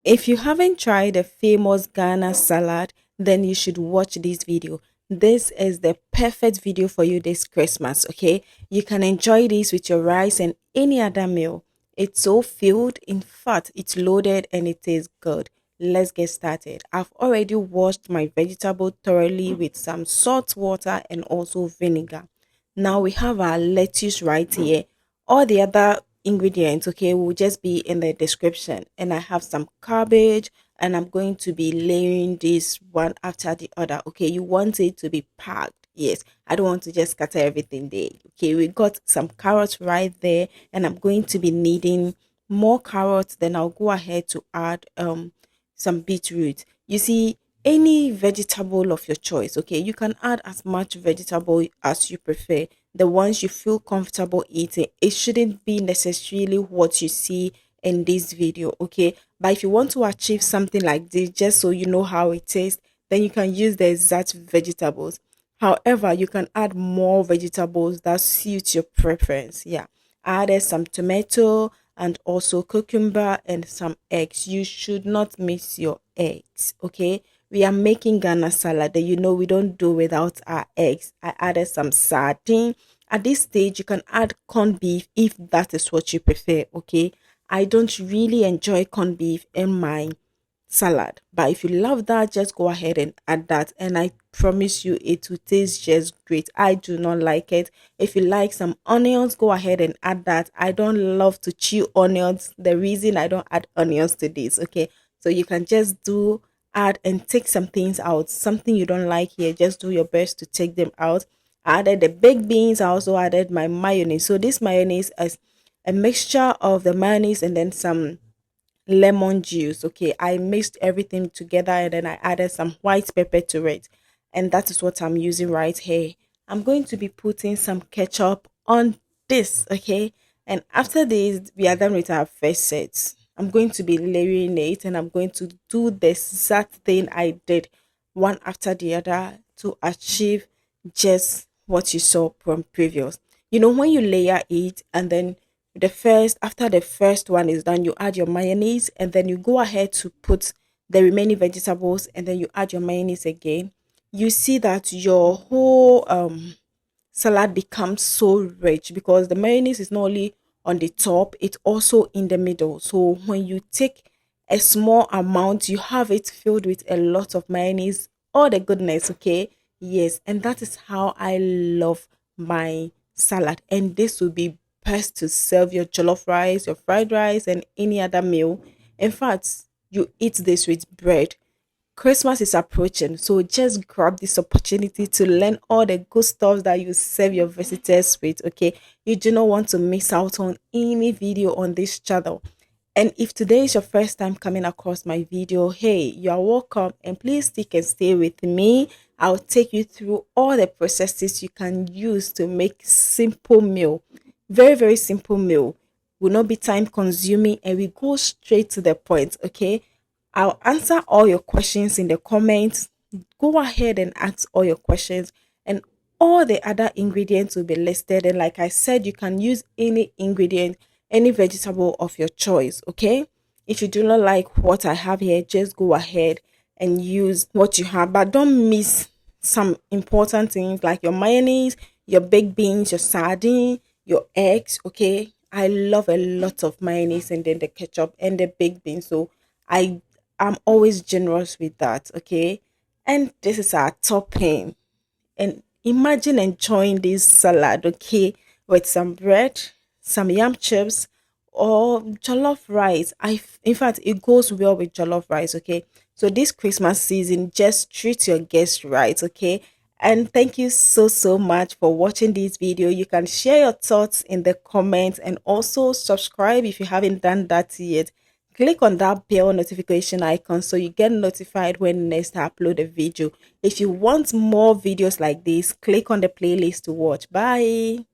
If you haven't tried the famous Ghana salad, then you should watch this video. This is the perfect video for you this Christmas, okay? You can enjoy this with your rice and any other meal. It's so filled, in fact, it's loaded and it is good. Let's get started. I've already washed my vegetable thoroughly with some salt water and also vinegar. Now we have our lettuce right here. All the other ingredients, okay, will just be in the description. And I have some cabbage, and I'm going to be layering this one after the other. Okay, you want it to be packed. Yes, I don't want to just scatter everything there. Okay, we got some carrots right there, and I'm going to be needing more carrots. Then I'll go ahead to add some beetroot. You see, any vegetable of your choice, okay, you can add as much vegetable as you prefer, the ones you feel comfortable eating. It shouldn't be necessarily what you see in this video, okay? But if you want to achieve something like this, just so you know how it tastes, then you can use the exact vegetables. However, you can add more vegetables that suit your preference. Yeah, I added some tomato and also cucumber and some eggs. You should not miss your eggs, okay? We are making Ghana salad, and you know we don't do without our eggs. I added some sardine. At this stage, you can add corned beef if that is what you prefer, okay? I don't really enjoy corned beef in my salad, but if you love that, just go ahead and add that, and I promise you it will taste just great. I do not like it. If you like some onions, go ahead and add that. I don't love to chew onions. The reason I don't add onions to this, okay? So you can just do add and take some things out. Something you don't like here, just do your best to take them out. I added the baked beans. I also added my mayonnaise. So this mayonnaise is a mixture of the mayonnaise and then some lemon juice. Okay, I mixed everything together and then I added some white pepper to it, and that is what I'm using right here. I'm going to be putting some ketchup on this, okay, and after this we are done with our first set. I'm going to be layering it, and I'm going to do the exact thing I did, one after the other, to achieve just what you saw from previous. You know, when you layer it and then the first after the first one is done, you add your mayonnaise, and then you go ahead to put the remaining vegetables, and then you add your mayonnaise again. You see that your whole salad becomes so rich because the mayonnaise is not only on the top, it's also in the middle. So when you take a small amount, you have it filled with a lot of mayonnaise, all the goodness, okay? Yes, and that is how I love my salad. And this will be best to serve your jollof rice, your fried rice, and any other meal. In fact, you eat this with bread. Christmas is approaching, so just grab this opportunity to learn all the good stuff that you serve your visitors with. Okay, you do not want to miss out on any video on this channel. And if today is your first time coming across my video, hey, you are welcome, and please stick and stay with me. I'll take you through all the processes you can use to make simple meal. Very, very simple meal. Will not be time consuming, and we go straight to the point, okay? I'll answer all your questions in the comments. Go ahead and ask all your questions, and all the other ingredients will be listed. And like I said, you can use any ingredient, any vegetable of your choice, okay? If you do not like what I have here, just go ahead and use what you have, but don't miss some important things like your mayonnaise, your baked beans, your sardine, your eggs, okay? I love a lot of mayonnaise and then the ketchup and the baked beans. So I am always generous with that, okay? And this is our topping. And imagine enjoying this salad, okay, with some bread, some yam chips, or jollof rice. In fact, it goes well with jollof rice, okay. So this Christmas season, just treat your guests right, okay. And thank you so so much for watching this video. You can share your thoughts in the comments, and also subscribe if you haven't done that yet. Click on that bell notification icon so you get notified when next I upload a video. If you want more videos like this, click on the playlist to watch. Bye.